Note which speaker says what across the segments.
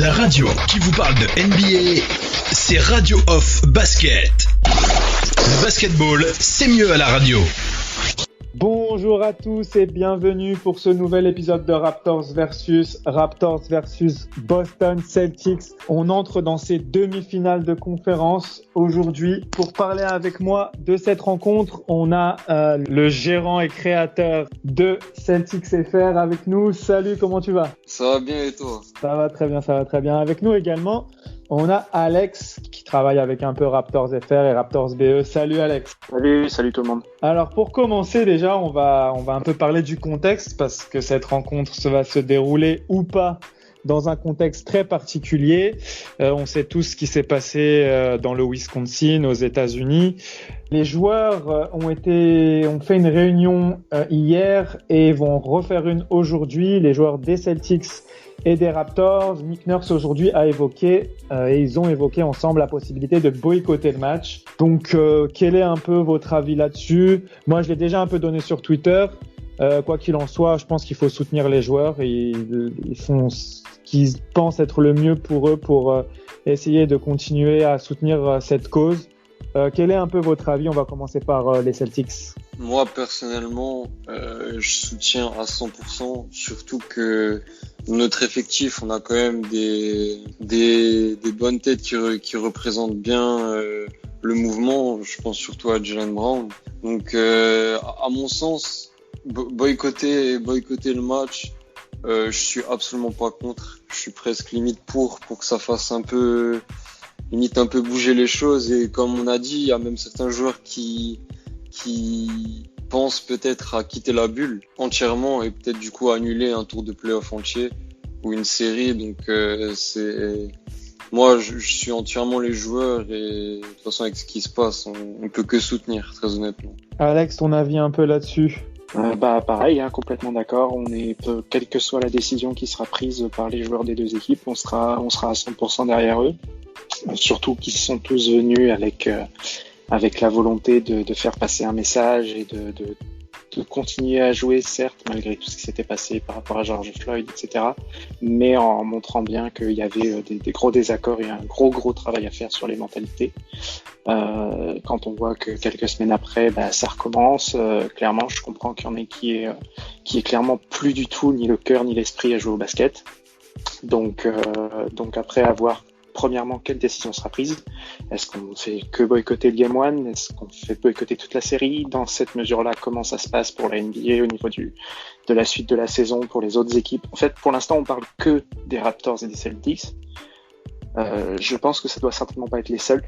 Speaker 1: La radio qui vous parle de NBA, c'est Radio Off Basket. Le basketball, c'est mieux à la radio.
Speaker 2: Bonjour à tous et bienvenue pour ce nouvel épisode de Raptors versus Boston Celtics. On entre dans ces demi-finales de conférence aujourd'hui. Pour parler avec moi de cette rencontre, on a le gérant et créateur de Celtics FR avec nous. Salut, comment tu vas ?
Speaker 3: Ça va bien et toi ?
Speaker 2: Ça va très bien. Avec nous également, on a Alex qui travaille avec un peu Raptors FR et Raptors BE. Salut Alex.
Speaker 4: Salut tout le monde.
Speaker 2: Alors pour commencer déjà, on va un peu parler du contexte parce que cette rencontre va se dérouler ou pas dans un contexte très particulier. On sait tous ce qui s'est passé dans le Wisconsin, aux États-Unis. Les joueurs ont fait une réunion hier et vont refaire une aujourd'hui. Les joueurs des Celtics et des Raptors. Nick Nurse aujourd'hui a évoqué et ils ont évoqué ensemble la possibilité de boycotter le match. Donc quel est un peu votre avis là-dessus ? Moi je l'ai déjà un peu donné sur Twitter. Quoi qu'il en soit, je pense qu'il faut soutenir les joueurs et ils font ce qu'ils pensent être le mieux pour eux pour essayer de continuer à soutenir cette cause. Quel est un peu votre avis ? On va commencer par les Celtics.
Speaker 3: Moi personnellement, je soutiens à 100%, surtout que notre effectif, on a quand même des bonnes têtes qui représentent bien le mouvement. Je pense surtout à Jaylen Brown. Donc à mon sens, boycotter le match, je suis absolument pas contre. Je suis presque limite pour que ça fasse un peu bouger les choses. Et comme on a dit, il y a même certains joueurs qui pensent peut-être à quitter la bulle entièrement et peut-être du coup annuler un tour de play-off entier ou une série. Donc moi je suis entièrement les joueurs et de toute façon avec ce qui se passe, on peut que soutenir, très honnêtement.
Speaker 2: Alex, ton avis un peu là-dessus ?
Speaker 4: Pareil, complètement d'accord. Quelle que soit la décision qui sera prise par les joueurs des deux équipes, on sera à 100% derrière eux. Surtout qu'ils sont tous venus avec la volonté de faire passer un message et de continuer à jouer, certes, malgré tout ce qui s'était passé par rapport à George Floyd, etc. Mais en montrant bien qu'il y avait des gros désaccords et un gros travail à faire sur les mentalités. Quand on voit que quelques semaines après, ça recommence, clairement, je comprends qu'il y en ait qui est clairement plus du tout ni le cœur ni l'esprit à jouer au basket. Donc après avoir premièrement, quelle décision sera prise ? Est-ce qu'on fait que boycotter le Game 1 ? Est-ce qu'on fait boycotter toute la série ? Dans cette mesure-là, comment ça se passe pour la NBA au niveau de la suite de la saison pour les autres équipes ? En fait, pour l'instant, on parle que des Raptors et des Celtics. Je pense que ça doit certainement pas être les seuls.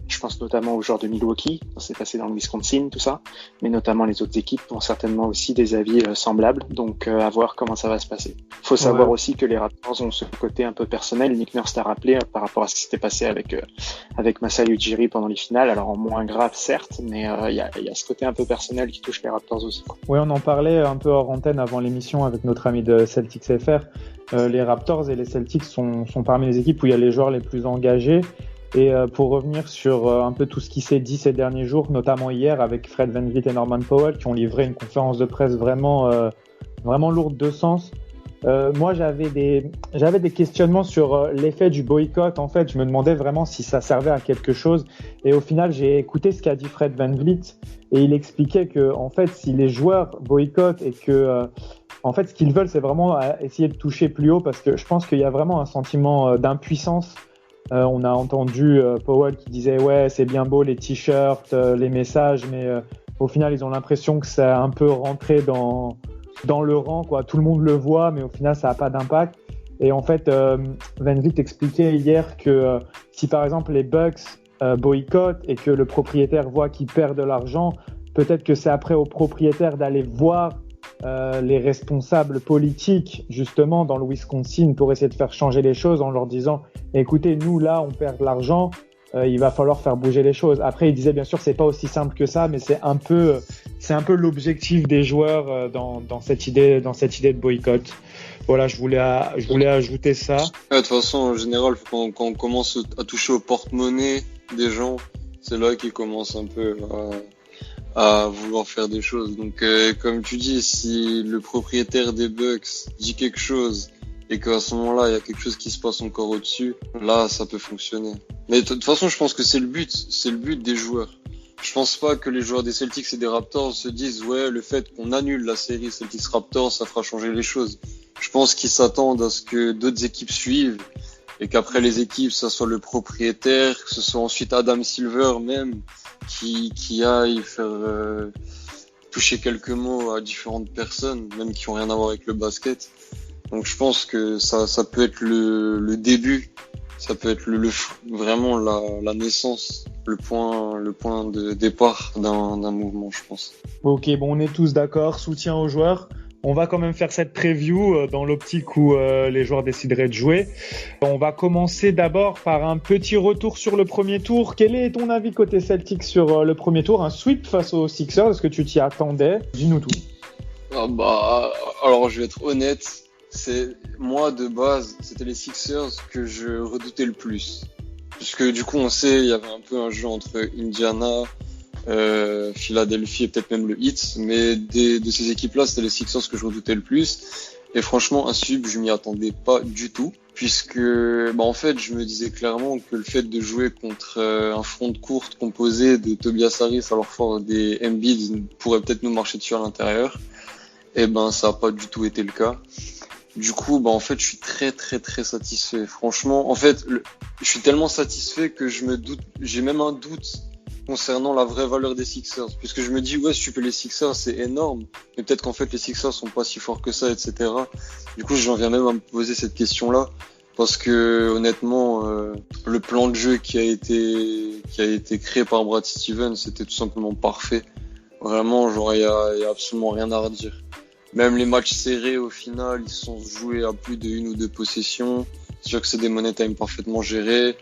Speaker 4: Je pense notamment aux joueurs de Milwaukee, ça s'est passé dans le Wisconsin, tout ça. Mais notamment les autres équipes ont certainement aussi des avis semblables. Donc, à voir comment ça va se passer. Faut savoir aussi que les Raptors ont ce côté un peu personnel. Nick Nurse t'a rappelé par rapport à ce qui s'était passé avec Masai Ujiri pendant les finales. Alors, en moins grave, certes, mais il y a ce côté un peu personnel qui touche les Raptors aussi.
Speaker 2: Oui, on en parlait un peu hors antenne avant l'émission avec notre ami de Celtics FR. Les Raptors et les Celtics sont parmi les équipes où il y a les joueurs les plus engagés. Et pour revenir sur un peu tout ce qui s'est dit ces derniers jours, notamment hier avec Fred VanVleet et Norman Powell qui ont livré une conférence de presse vraiment lourde de sens. Moi, j'avais des questionnements sur l'effet du boycott. En fait, je me demandais vraiment si ça servait à quelque chose. Et au final, j'ai écouté ce qu'a dit Fred VanVleet et il expliquait que, en fait, si les joueurs boycottent et que, en fait, ce qu'ils veulent, c'est vraiment essayer de toucher plus haut parce que je pense qu'il y a vraiment un sentiment d'impuissance. On a entendu Powell qui disait ouais, c'est bien beau les t-shirts, les messages, mais au final, ils ont l'impression que ça a un peu rentré dans le rang, quoi. Tout le monde le voit, mais au final, ça n'a pas d'impact. Et en fait, VanVleet expliquait hier que si par exemple les Bucks boycottent et que le propriétaire voit qu'il perd de l'argent, peut-être que c'est après au propriétaire d'aller voir les responsables politiques justement dans le Wisconsin pour essayer de faire changer les choses en leur disant écoutez, nous là on perd de l'argent, il va falloir faire bouger les choses. Après il disait bien sûr c'est pas aussi simple que ça, mais c'est un peu l'objectif des joueurs dans cette idée de boycott. Voilà, je voulais ajouter ça.
Speaker 3: De toute façon en général quand on commence à toucher au porte-monnaie des gens, c'est là qu'ils commencent un peu à vouloir faire des choses. Donc comme tu dis, si le propriétaire des Bucks dit quelque chose et qu'à ce moment-là, il y a quelque chose qui se passe encore au-dessus, là, ça peut fonctionner. Mais de toute façon, je pense que c'est le but des joueurs. Je pense pas que les joueurs des Celtics et des Raptors se disent ouais, le fait qu'on annule la série Celtics-Raptors, ça fera changer les choses. Je pense qu'ils s'attendent à ce que d'autres équipes suivent et qu'après les équipes, ça soit le propriétaire, que ce soit ensuite Adam Silver même qui aille faire toucher quelques mots à différentes personnes, même qui ont rien à voir avec le basket. Donc je pense que ça peut être le début, ça peut être vraiment la naissance, le point de départ d'un mouvement, je pense.
Speaker 2: Ok, bon, on est tous d'accord, soutien aux joueurs. On va quand même faire cette preview dans l'optique où les joueurs décideraient de jouer. On va commencer d'abord par un petit retour sur le premier tour. Quel est ton avis côté Celtics sur le premier tour? Un sweep face aux Sixers, est-ce que tu t'y attendais? Dis-nous tout.
Speaker 3: Alors je vais être honnête, moi de base, c'était les Sixers que je redoutais le plus. Puisque du coup on sait, il y avait un peu un jeu entre Indiana, Philadelphie et peut-être même le Heat, mais de ces équipes-là, c'était les Sixers que je redoutais le plus. Et franchement, un sweep, je m'y attendais pas du tout, puisque en fait, je me disais clairement que le fait de jouer contre un front de courte composé de Tobias Harris, alors fort des Embiid, pourrait peut-être nous marcher dessus à l'intérieur. Et ça a pas du tout été le cas. Du coup, en fait, je suis très très très satisfait. Franchement, en fait, je suis tellement satisfait que j'ai même un doute concernant la vraie valeur des Sixers, puisque je me dis ouais, si tu peux les Sixers, c'est énorme, mais peut-être qu'en fait les Sixers sont pas si forts que ça, etc. Du coup, j'en viens même à me poser cette question-là, parce que honnêtement, le plan de jeu qui a été créé par Brad Stevens, c'était tout simplement parfait. Vraiment, genre il y a absolument rien à redire. Même les matchs serrés, au final, ils sont joués à plus de 1 ou 2 possessions. C'est sûr que c'est des money time parfaitement gérés.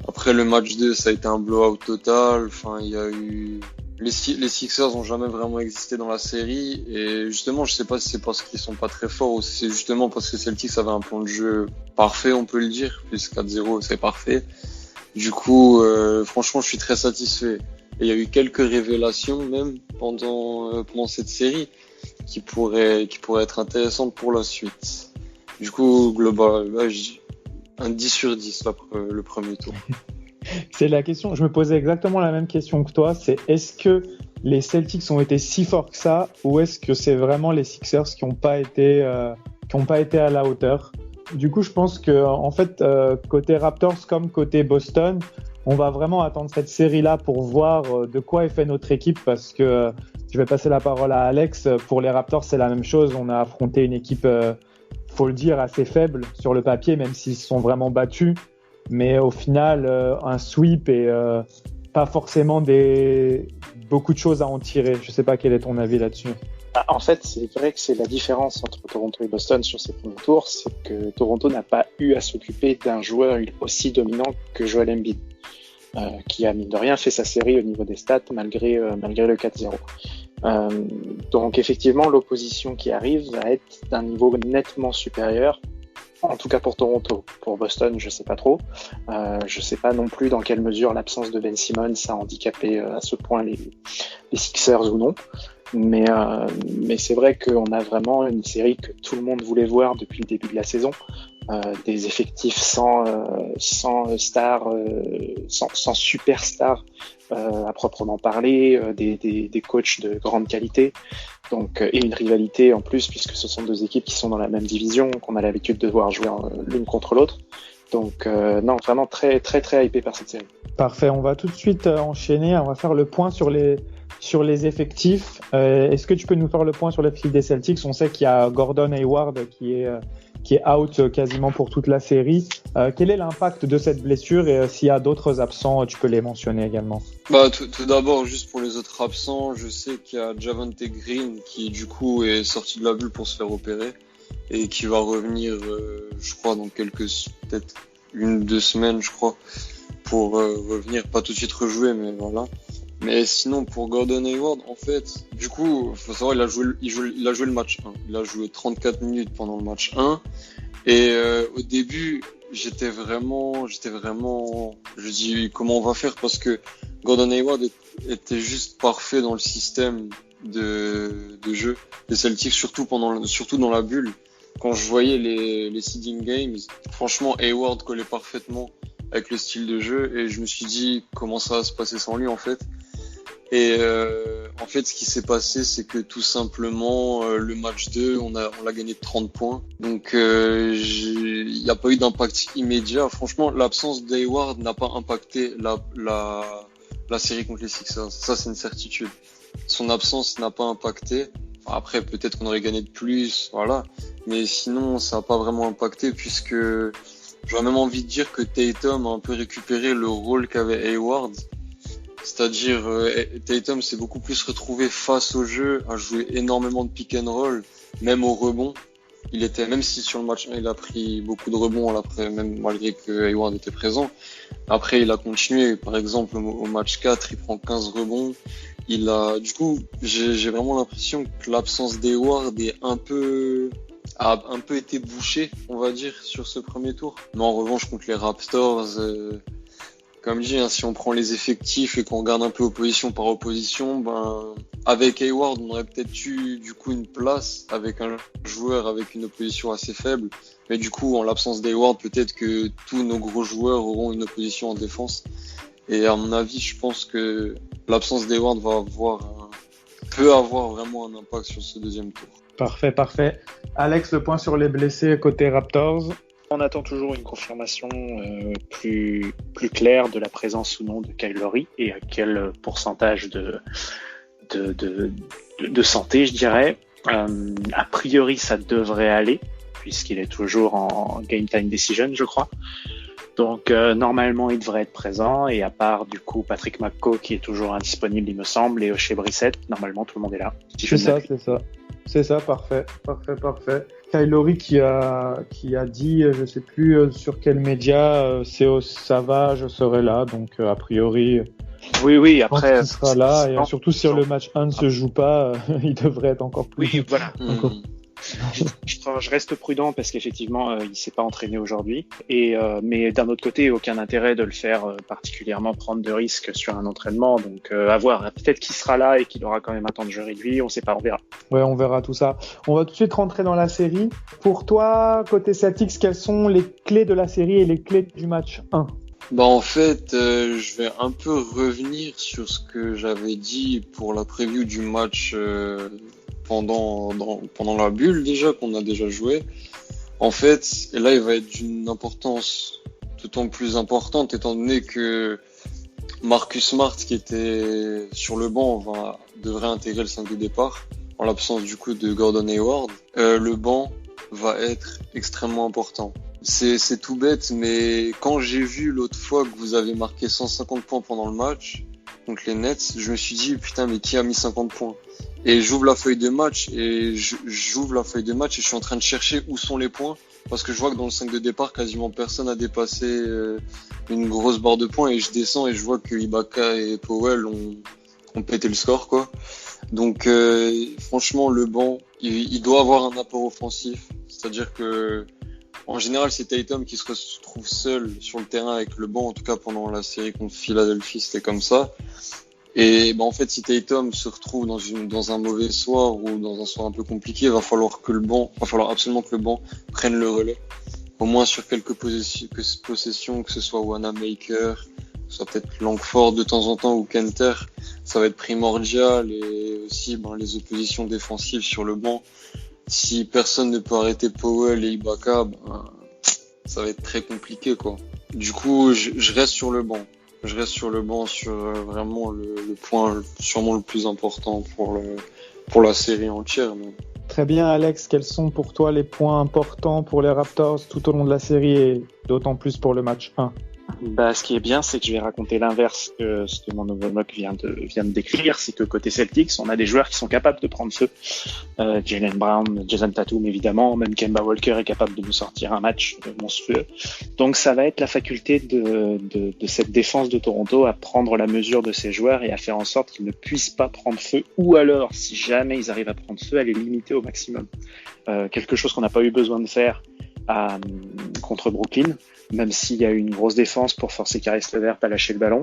Speaker 3: Après le match 2, ça a été un blowout total. Enfin, il y a eu les Sixers ont jamais vraiment existé dans la série, et justement, je sais pas si c'est parce qu'ils sont pas très forts ou si c'est justement parce que Celtics avait un plan de jeu parfait, on peut le dire, plus 4-0, c'est parfait. Du coup, franchement, je suis très satisfait. Et il y a eu quelques révélations même pendant cette série qui pourraient être intéressantes pour la suite. Du coup, global, là, je dis un 10 sur 10 le premier tour.
Speaker 2: C'est la question, je me posais exactement la même question que toi, c'est est-ce que les Celtics ont été si forts que ça, ou est-ce que c'est vraiment les Sixers qui n'ont pas été à la hauteur? Du coup, je pense que en fait, côté Raptors comme côté Boston, on va vraiment attendre cette série-là pour voir de quoi est fait notre équipe, parce que je vais passer la parole à Alex. Pour les Raptors, c'est la même chose. On a affronté une équipe, faut le dire, assez faible sur le papier, même s'ils se sont vraiment battus. Mais au final, un sweep et pas forcément beaucoup de choses à en tirer. Je sais pas quel est ton avis là-dessus.
Speaker 4: En fait, c'est vrai que c'est la différence entre Toronto et Boston sur ces premiers tours, c'est que Toronto n'a pas eu à s'occuper d'un joueur aussi dominant que Joel Embiid, qui a mine de rien fait sa série au niveau des stats malgré le 4-0. Donc effectivement, l'opposition qui arrive va être d'un niveau nettement supérieur. En tout cas pour Toronto. Pour Boston, je sais pas trop. Je sais pas non plus dans quelle mesure l'absence de Ben Simmons a handicapé à ce point les Sixers ou non. Mais c'est vrai qu'on a vraiment une série que tout le monde voulait voir depuis le début de la saison. Des effectifs sans stars, sans superstars à proprement parler, des coachs de grande qualité. Donc, et une rivalité en plus, puisque ce sont deux équipes qui sont dans la même division, qu'on a l'habitude de voir jouer l'une contre l'autre. Donc, non, vraiment très, très, très hypé par cette série.
Speaker 2: Parfait. On va tout de suite enchaîner. On va faire le point sur les effectifs. Est-ce que tu peux nous faire le point sur l'effectif des Celtics? On sait qu'il y a Gordon Hayward qui est out quasiment pour toute la série. Quel est l'impact de cette blessure, et s'il y a d'autres absents, tu peux les mentionner également?
Speaker 3: Tout d'abord, juste pour les autres absents, je sais qu'il y a Javonte Green qui du coup est sorti de la bulle pour se faire opérer et qui va revenir, je crois, dans peut-être 1-2 semaines, je crois, pour revenir, pas tout de suite rejouer, mais voilà. Mais sinon, pour Gordon Hayward, en fait, du coup, faut savoir, il a joué le match 1. Il a joué 34 minutes pendant le match 1. Et au début, j'étais vraiment, je dis comment on va faire, parce que Gordon Hayward était juste parfait dans le système de jeu des Celtics, surtout dans la bulle. quand je voyais les seeding games, franchement, Hayward collait parfaitement avec le style de jeu et je me suis dit comment ça va se passer sans lui en fait. Et en fait, ce qui s'est passé, c'est que tout simplement, le match 2, on l'a gagné de 30 points. Donc, il n'y a pas eu d'impact immédiat. Franchement, l'absence d'Hayward n'a pas impacté la série contre les Sixers. Ça, c'est une certitude. Son absence n'a pas impacté. Enfin, après, peut-être qu'on aurait gagné de plus, voilà. Mais sinon, ça n'a pas vraiment impacté puisque j'aurais même envie de dire que Tatum a un peu récupéré le rôle qu'avait Hayward. C'est-à-dire, Tatum s'est beaucoup plus retrouvé face au jeu, a joué énormément de pick and roll, même au rebond. Même si sur le match 1, il a pris beaucoup de rebonds, après, même malgré que Hayward était présent. Après, il a continué. Par exemple, au match 4, il prend 15 rebonds. Du coup, j'ai vraiment l'impression que l'absence d'Hayward a un peu été bouchée, on va dire, sur ce premier tour. Mais en revanche, contre les Raptors, comme je dis, si on prend les effectifs et qu'on regarde un peu opposition par opposition, avec Hayward, on aurait peut-être eu du coup une place avec un joueur avec une opposition assez faible. Mais du coup, en l'absence d'Hayward, peut-être que tous nos gros joueurs auront une opposition en défense. Et à mon avis, je pense que l'absence d'Hayward peut avoir vraiment un impact sur ce deuxième tour.
Speaker 2: Parfait. Alex, le point sur les blessés côté Raptors.
Speaker 4: On attend toujours une confirmation plus claire de la présence ou non de Kyle Lowry et à quel pourcentage de santé, je dirais. A priori, ça devrait aller puisqu'il est toujours en game time decision, je crois. Donc normalement, il devrait être présent et à part du coup Patrick McCaw qui est toujours indisponible, il me semble, et Oshae Brissett, normalement tout le monde est là.
Speaker 2: C'est ça, parfait. Kyle Lowry qui a dit, je sais plus sur quel média, ça va, je serai là, donc a priori.
Speaker 4: Oui, après.
Speaker 2: Il sera là, et surtout si le match 1 ne se joue pas, il devrait être encore plus.
Speaker 4: Oui, voilà. Je reste prudent parce qu'effectivement, il s'est pas entraîné aujourd'hui. Mais d'un autre côté, aucun intérêt de le faire particulièrement prendre de risques sur un entraînement. Donc, à voir. Peut-être qu'il sera là et qu'il aura quand même un temps de jeu réduit. On sait pas, on verra.
Speaker 2: Ouais, on verra tout ça. On va tout de suite rentrer dans la série. Pour toi, côté Celtics, quelles sont les clés de la série et les clés du match 1?
Speaker 3: En fait, je vais un peu revenir sur ce que j'avais dit pour la preview du match pendant la bulle déjà qu'on a déjà joué. En fait, et là il va être d'une importance tout en plus importante étant donné que Marcus Smart qui était sur le banc devrait intégrer le 5 de départ en l'absence du coup de Gordon Hayward. Le banc va être extrêmement important. C'est tout bête, mais quand j'ai vu l'autre fois que vous avez marqué 150 points pendant le match contre les Nets, je me suis dit putain mais qui a mis 50 points? Et j'ouvre la feuille de match et je suis en train de chercher où sont les points parce que je vois que dans le 5 de départ quasiment personne a dépassé une grosse barre de points et je descends et je vois que Ibaka et Powell ont pété le score quoi. Donc franchement le banc il doit avoir un apport offensif, c'est-à-dire que en général, c'est Tatum qui se retrouve seul sur le terrain avec le banc. En tout cas, pendant la série contre Philadelphie, c'était comme ça. Et en fait, si Tatum se retrouve dans un mauvais soir ou dans un soir un peu compliqué, il va falloir absolument que le banc prenne le relais. Au moins sur quelques possessions, que ce soit Wanamaker, que ce soit peut-être Langford de temps en temps ou Kenter, ça va être primordial. Et aussi, les oppositions défensives sur le banc. Si personne ne peut arrêter Powell et Ibaka, ça va être très compliqué, quoi. Du coup, je reste sur le banc. Sur vraiment le point sûrement le plus important pour la série entière. Mais...
Speaker 2: Très bien, Alex. Quels sont pour toi les points importants pour les Raptors tout au long de la série et d'autant plus pour le match 1?
Speaker 4: Ce qui est bien, c'est que je vais raconter l'inverse que ce que mon homologue vient de décrire. C'est que côté Celtics, on a des joueurs qui sont capables de prendre feu. Jaylen Brown, Jason Tatum, évidemment. Même Kemba Walker est capable de nous sortir un match monstrueux. Donc, ça va être la faculté de cette défense de Toronto à prendre la mesure de ces joueurs et à faire en sorte qu'ils ne puissent pas prendre feu. Ou alors, si jamais ils arrivent à prendre feu, à les limiter au maximum. Quelque chose qu'on n'a pas eu besoin de faire contre Brooklyn, même s'il y a eu une grosse défense pour forcer Caris LeVert à lâcher le ballon.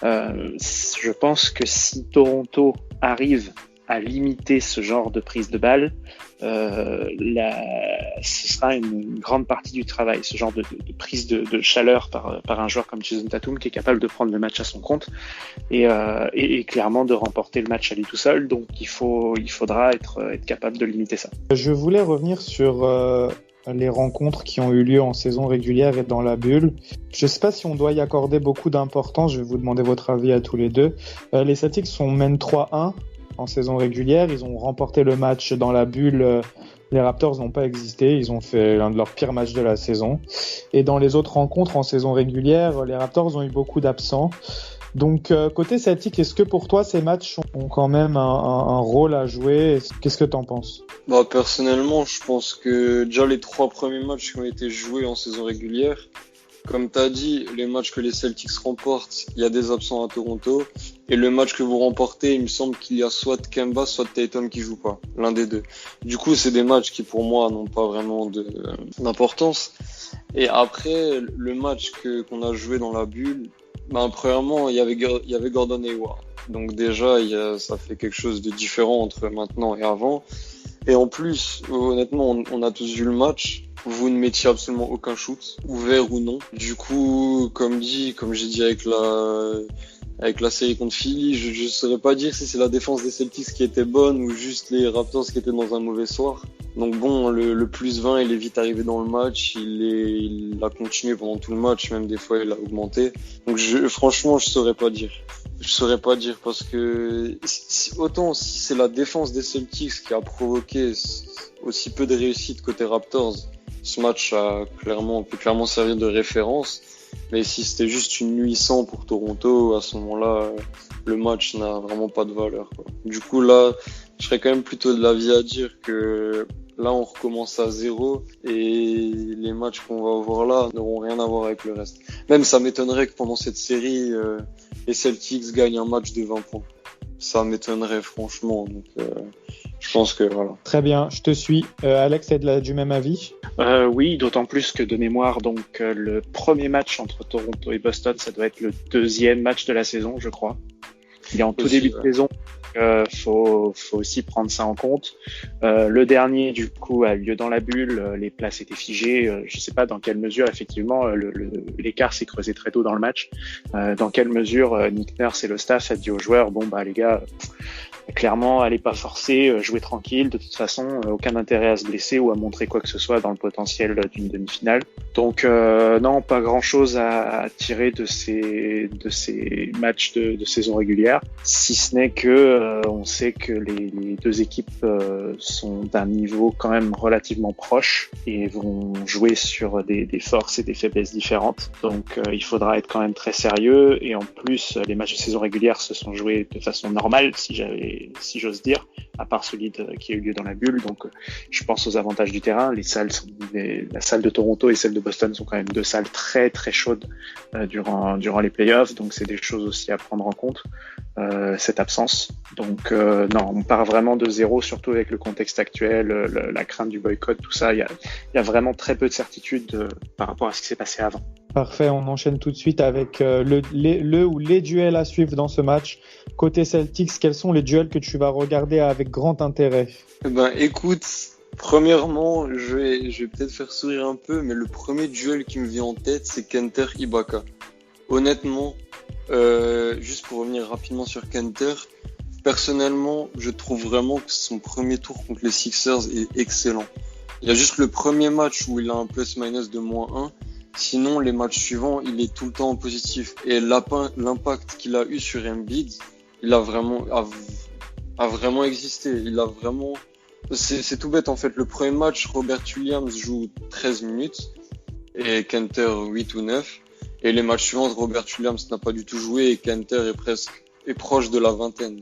Speaker 4: Je pense que si Toronto arrive à limiter ce genre de prise de balle, ce sera une grande partie du travail, ce genre de prise de chaleur par un joueur comme Jason Tatum qui est capable de prendre le match à son compte et clairement de remporter le match à lui tout seul. Donc il faudra être capable de limiter ça.
Speaker 2: Je voulais revenir sur les rencontres qui ont eu lieu en saison régulière et dans la bulle. Je ne sais pas si on doit y accorder beaucoup d'importance, je vais vous demander votre avis à tous les deux. Les Celtics mènent 3-1 en saison régulière, ils ont remporté le match dans la bulle. Les Raptors n'ont pas existé, ils ont fait l'un de leurs pires matchs de la saison. Et dans les autres rencontres en saison régulière, les Raptors ont eu beaucoup d'absents. Donc côté Celtic, est-ce que pour toi ces matchs ont quand même un rôle à jouer? Qu'est-ce que t'en penses?
Speaker 3: Personnellement, je pense que déjà les 3 premiers matchs qui ont été joués en saison régulière, comme tu as dit, les matchs que les Celtics remportent, il y a des absents à Toronto. Et le match que vous remportez, il me semble qu'il y a soit Kemba, soit Tatum qui joue pas. L'un des deux. Du coup, c'est des matchs qui, pour moi, n'ont pas vraiment d'importance. Et après, le match qu'on a joué dans la bulle, premièrement, il y avait Gordon Hayward. Donc déjà, ça fait quelque chose de différent entre maintenant et avant. Et en plus, honnêtement, on a tous vu le match. Vous ne mettiez absolument aucun shoot, ouvert ou non. Du coup, comme j'ai dit avec la série contre Philly, je saurais pas dire si c'est la défense des Celtics qui était bonne ou juste les Raptors qui étaient dans un mauvais soir. Donc bon, le plus 20, il est vite arrivé dans le match, il a continué pendant tout le match, même des fois il a augmenté. Donc franchement, je saurais pas dire. Je saurais pas dire parce que autant si c'est la défense des Celtics qui a provoqué aussi peu de réussite côté Raptors, ce match peut clairement servir de référence. Mais si c'était juste une nuit sans pour Toronto, à ce moment-là, le match n'a vraiment pas de valeur, quoi. Du coup, là, je serais quand même plutôt de l'avis à dire que là, on recommence à 0 et les matchs qu'on va avoir là n'auront rien à voir avec le reste. Même ça m'étonnerait que pendant cette série, les Celtics gagnent un match de 20 points. Ça m'étonnerait franchement. Donc, je pense que voilà.
Speaker 2: Très bien, je te suis. Alex est du même avis?
Speaker 4: Oui, d'autant plus que de mémoire, donc le premier match entre Toronto et Boston, ça doit être le 2e match de la saison, je crois. Il est en tout début de saison. Faut aussi prendre ça en compte. Le dernier, du coup, a lieu dans la bulle. Les places étaient figées. Je sais pas dans quelle mesure, effectivement, l'écart s'est creusé très tôt dans le match. Dans quelle mesure Nick Nurse et le staff a dit aux joueurs, les gars, clairement, allez pas forcer, jouez tranquille. De toute façon, aucun intérêt à se blesser ou à montrer quoi que ce soit dans le potentiel d'une demi-finale. Donc, non, pas grand-chose à tirer de ces matchs de saison régulière, si ce n'est que on sait que les deux équipes sont d'un niveau quand même relativement proche et vont jouer sur des forces et des faiblesses différentes. Donc, il faudra être quand même très sérieux. Et en plus, les matchs de saison régulière se sont joués de façon normale, si j'ose dire, à part celui qui a eu lieu dans la bulle. Donc, je pense aux avantages du terrain. La salle de Toronto et celle de Boston sont quand même 2 salles très très chaudes durant les playoffs. Donc, c'est des choses aussi à prendre en compte, cette absence. Donc, non, on part vraiment de 0, surtout avec le contexte actuel, la crainte du boycott, tout ça. Il y a vraiment très peu de certitude par rapport à ce qui s'est passé avant.
Speaker 2: Parfait, on enchaîne tout de suite avec les duels à suivre dans ce match. Côté Celtics, quels sont les duels que tu vas regarder avec grand intérêt?
Speaker 3: Écoute, premièrement, je vais peut-être faire sourire un peu, mais le premier duel qui me vient en tête, c'est Kenter Ibaka. Honnêtement, juste pour revenir rapidement sur Kenter, personnellement, je trouve vraiment que son premier tour contre les Sixers est excellent. Il y a juste le premier match où il a un plus-minus de -1. Sinon, les matchs suivants, il est tout le temps en positif. Et l'impact qu'il a eu sur Embiid, il a vraiment existé. C'est tout bête en fait. Le premier match, Robert Williams joue 13 minutes et Kenter 8 ou 9. Et les matchs suivants, Robert Williams n'a pas du tout joué et Kenter est proche de la vingtaine.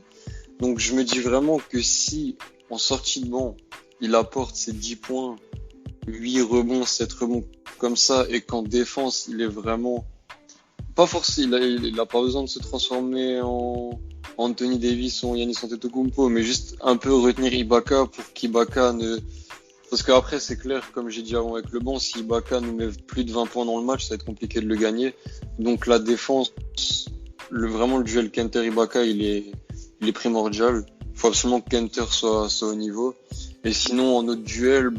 Speaker 3: Donc je me dis vraiment que si en sortie de banc, il apporte ses 10 points, 8 rebonds, 7 rebonds comme ça, et qu'en défense, il est vraiment pas forcé, il a pas besoin de se transformer en Anthony Davis ou en Giannis Antetokounmpo, mais juste un peu retenir Ibaka pour qu'Ibaka parce qu'après, c'est clair, comme j'ai dit avant avec le banc, si Ibaka nous met plus de 20 points dans le match, ça va être compliqué de le gagner. Donc la défense, vraiment le duel Kenter-Ibaka, il est primordial. faut absolument que Kenter soit au niveau. Et sinon, en autre duel,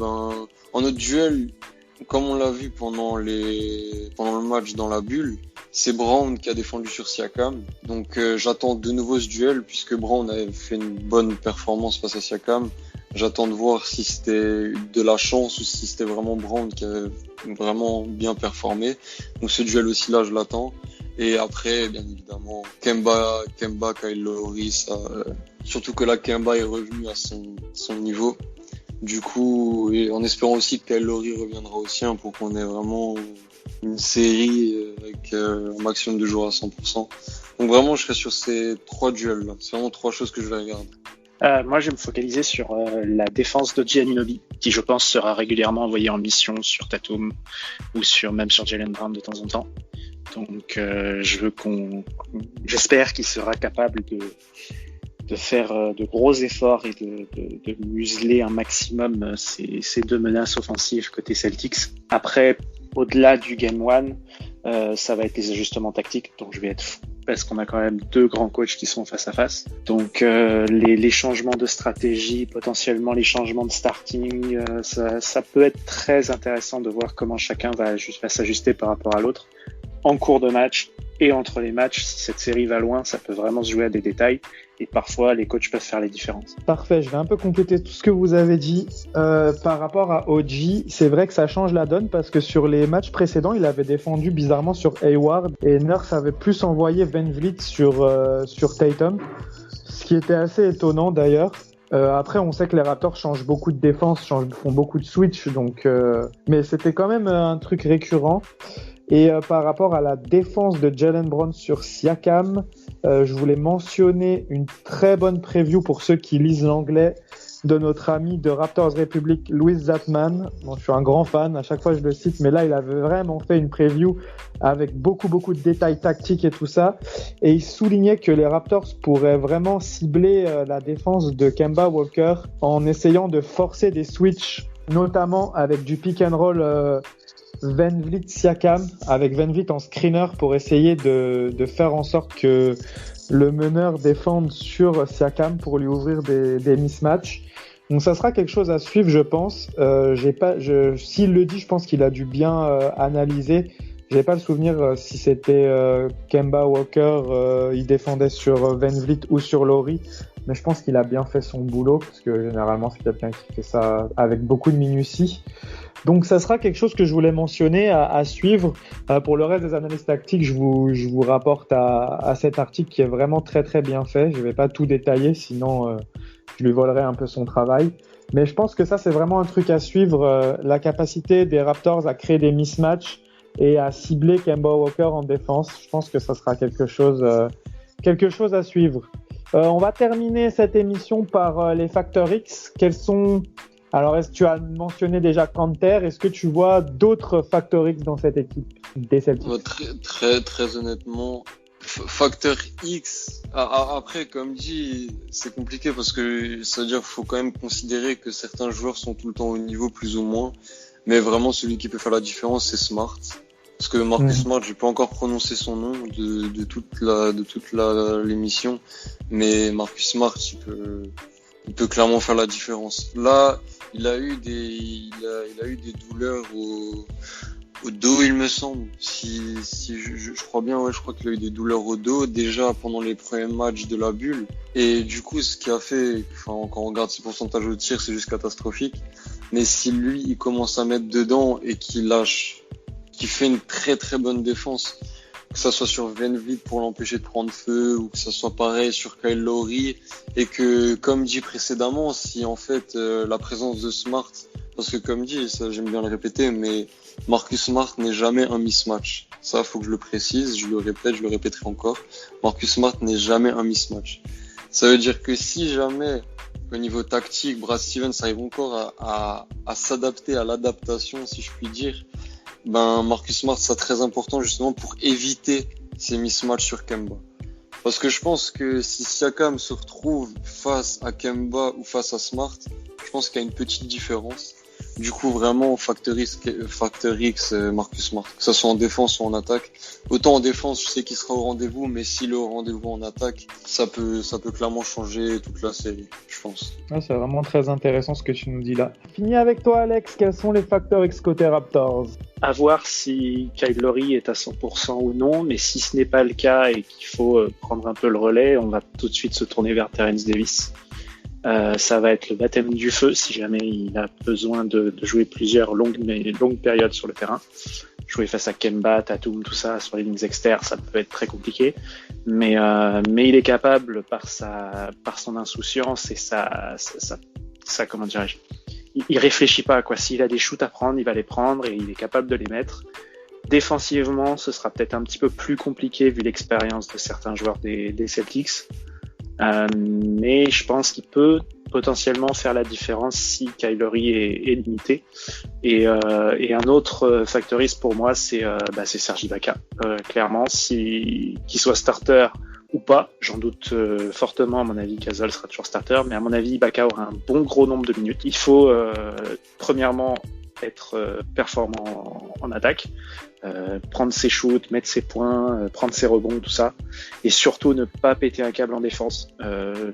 Speaker 3: comme on l'a vu pendant le match dans la bulle, c'est Brown qui a défendu sur Siakam. Donc j'attends de nouveau ce duel puisque Brown avait fait une bonne performance face à Siakam. J'attends de voir si c'était de la chance ou si c'était vraiment Brown qui avait vraiment bien performé. Donc ce duel aussi là, je l'attends. Et après, bien évidemment, Kemba, Kyle Lowry, ça, surtout que là, Kemba est revenu à son niveau. Du coup, et en espérant aussi que Kyle Lowry reviendra au sien pour qu'on ait vraiment une série avec un maximum de joueurs à 100%. Donc vraiment, je serai sur ces 3 duels-là. C'est vraiment 3 choses que je vais regarder.
Speaker 4: Moi, je vais me focaliser sur la défense de Giannunoby, qui je pense sera régulièrement envoyé en mission sur Tatum ou même sur Jaylen Brown de temps en temps. Donc, j'espère qu'il sera capable de faire de gros efforts et de museler un maximum ces 2 menaces offensives côté Celtics. Après, au-delà du Game 1, ça va être les ajustements tactiques, donc je vais être fou parce qu'on a quand même 2 grands coachs qui sont face à face. Donc les changements de stratégie, potentiellement les changements de starting, ça peut être très intéressant de voir comment chacun va s'ajuster par rapport à l'autre en cours de match et entre les matchs. Si cette série va loin, ça peut vraiment se jouer à des détails et parfois les coachs peuvent faire les différences.
Speaker 2: Parfait, je vais un peu compléter tout ce que vous avez dit par rapport à OG. C'est vrai que ça change la donne parce que sur les matchs précédents, il avait défendu bizarrement sur Hayward et Nurse avait plus envoyé Van Vliet sur Tatum, ce qui était assez étonnant d'ailleurs. Après, on sait que les Raptors changent beaucoup de défense, font beaucoup de switch, donc mais c'était quand même un truc récurrent. Et par rapport à la défense de Jaylen Brown sur Siakam, je voulais mentionner une très bonne preview pour ceux qui lisent l'anglais de notre ami de Raptors Republic, Louis Zatman. Bon, je suis un grand fan, à chaque fois je le cite, mais là il avait vraiment fait une preview avec beaucoup de détails tactiques et tout ça. Et il soulignait que les Raptors pourraient vraiment cibler la défense de Kemba Walker en essayant de forcer des switches, notamment avec du pick and roll Van Vliet Siakam, avec Van Vliet en screener pour essayer de faire en sorte que le meneur défende sur Siakam pour lui ouvrir des mismatchs. Donc ça sera quelque chose à suivre, je pense. S'il le dit, je pense qu'il a dû bien analyser. J'ai pas le souvenir si c'était Kemba Walker, il défendait sur Van Vliet ou sur Lowry, mais je pense qu'il a bien fait son boulot parce que généralement c'est quelqu'un qui fait ça avec beaucoup de minutie. Donc ça sera quelque chose que je voulais mentionner à suivre. Pour le reste des analyses tactiques, je vous rapporte à cet article qui est vraiment très bien fait. Je vais pas tout détailler, sinon je lui volerai un peu son travail. Mais je pense que ça c'est vraiment un truc à suivre, la capacité des Raptors à créer des mismatchs et à cibler Kemba Walker en défense. Je pense que ça sera quelque chose à suivre. On va terminer cette émission par les facteurs X. Alors, est-ce que tu as mentionné déjà Kanter? Est-ce que tu vois d'autres facteurs X dans cette équipe des Celtics?
Speaker 3: Très honnêtement, facteur X. Après, comme dit, c'est compliqué parce que ça veut dire qu'il faut quand même considérer que certains joueurs sont tout le temps au niveau plus ou moins. Mais vraiment, celui qui peut faire la différence, c'est Smart. Parce que Marcus Smart, j'ai pas encore prononcé son nom de toute l'émission. Mais Marcus Smart, il peut clairement faire la différence. Là, il a eu des douleurs au dos, il me semble. Si je crois bien, ouais, je crois qu'il a eu des douleurs au dos déjà pendant les premiers matchs de la bulle. Et du coup, ce qui a fait, quand on regarde ses pourcentages au tir, c'est juste catastrophique. Mais si lui, il commence à mettre dedans et qu'il fait une très bonne défense, que ça soit sur Van Vliet pour l'empêcher de prendre feu, ou que ça soit pareil sur Kyle Lowry, et que, comme dit précédemment, si en fait la présence de Smart, parce que comme dit, ça j'aime bien le répéter, mais Marcus Smart n'est jamais un mismatch. Ça, faut que je le précise, je le répéterai encore. Marcus Smart n'est jamais un mismatch. Ça veut dire que si jamais, au niveau tactique, Brad Stevens arrive encore à s'adapter à l'adaptation, si je puis dire, Marcus Smart sera très important justement pour éviter ces mismatchs sur Kemba. Parce que je pense que si Siakam se retrouve face à Kemba ou face à Smart, je pense qu'il y a une petite différence. Du coup, vraiment, Factor X, Marcus Smart, que ce soit en défense ou en attaque. Autant en défense, je sais qu'il sera au rendez-vous, mais s'il est au rendez-vous en attaque, ça peut clairement changer toute la série, je pense.
Speaker 2: Ouais, c'est vraiment très intéressant ce que tu nous dis là. Fini avec toi, Alex. Quels sont les Factor X côté Raptors?
Speaker 4: À voir si Kyle Lowry est à 100% ou non, mais si ce n'est pas le cas et qu'il faut prendre un peu le relais, on va tout de suite se tourner vers Terence Davis. Ça va être le baptême du feu si jamais il a besoin de jouer plusieurs longues périodes sur le terrain. Jouer face à Kemba, Tatum, tout ça sur les lignes externes, ça peut être très compliqué. Mais il est capable par son insouciance et sa comment dirais-je, il réfléchit pas quoi. S'il a des shoots à prendre, il va les prendre et il est capable de les mettre. Défensivement, ce sera peut-être un petit peu plus compliqué vu l'expérience de certains joueurs des Celtics. Mais je pense qu'il peut potentiellement faire la différence si Kyle Lowry est limité. Et un autre factoriste pour moi, c'est Serge Ibaka. Clairement, qu'il soit starter ou pas, j'en doute fortement. À mon avis, Gasol sera toujours starter, mais à mon avis, Ibaka aura un bon gros nombre de minutes. Il faut premièrement être performant en attaque, prendre ses shoots, mettre ses points, prendre ses rebonds, tout ça, et surtout ne pas péter un câble en défense.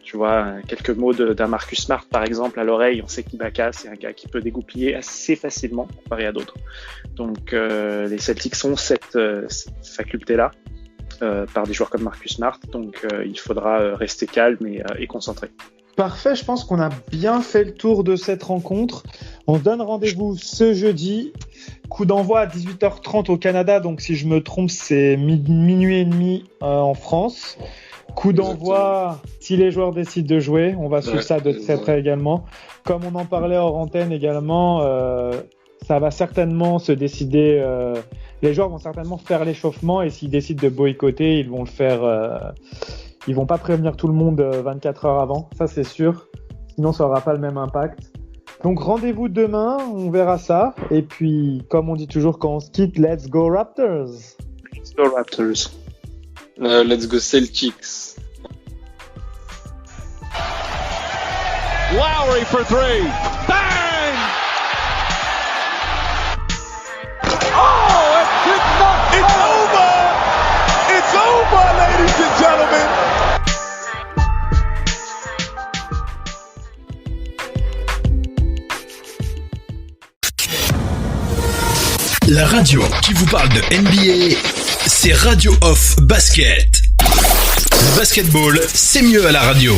Speaker 4: Tu vois, quelques mots d'un Marcus Smart par exemple à l'oreille, on sait qu'Ibaka c'est un gars qui peut dégoupiller assez facilement comparé à d'autres. Donc les Celtics ont cette faculté-là par des joueurs comme Marcus Smart, donc il faudra rester calme et concentré.
Speaker 2: Parfait, je pense qu'on a bien fait le tour de cette rencontre. On se donne rendez-vous ce jeudi. Coup d'envoi à 18h30 au Canada, donc si je me trompe, c'est minuit et demi en France. Coup d'envoi, si les joueurs décident de jouer, on va suivre ça de très près également. Comme on en parlait hors antenne également, ça va certainement se décider. Les joueurs vont certainement faire l'échauffement et s'ils décident de boycotter, ils vont le faire. Ils vont pas prévenir tout le monde 24 heures avant, ça c'est sûr. Sinon, ça aura pas le même impact. Donc rendez-vous demain, on verra ça. Et puis, comme on dit toujours quand on se quitte, let's go Raptors.
Speaker 4: Let's go Raptors.
Speaker 3: Let's go Celtics.
Speaker 5: Lowry for three. Bang! Oh, it's over! It's over, ladies and gentlemen!
Speaker 1: La radio qui vous parle de NBA, c'est Radio Off Basket. Le basketball, c'est mieux à la radio.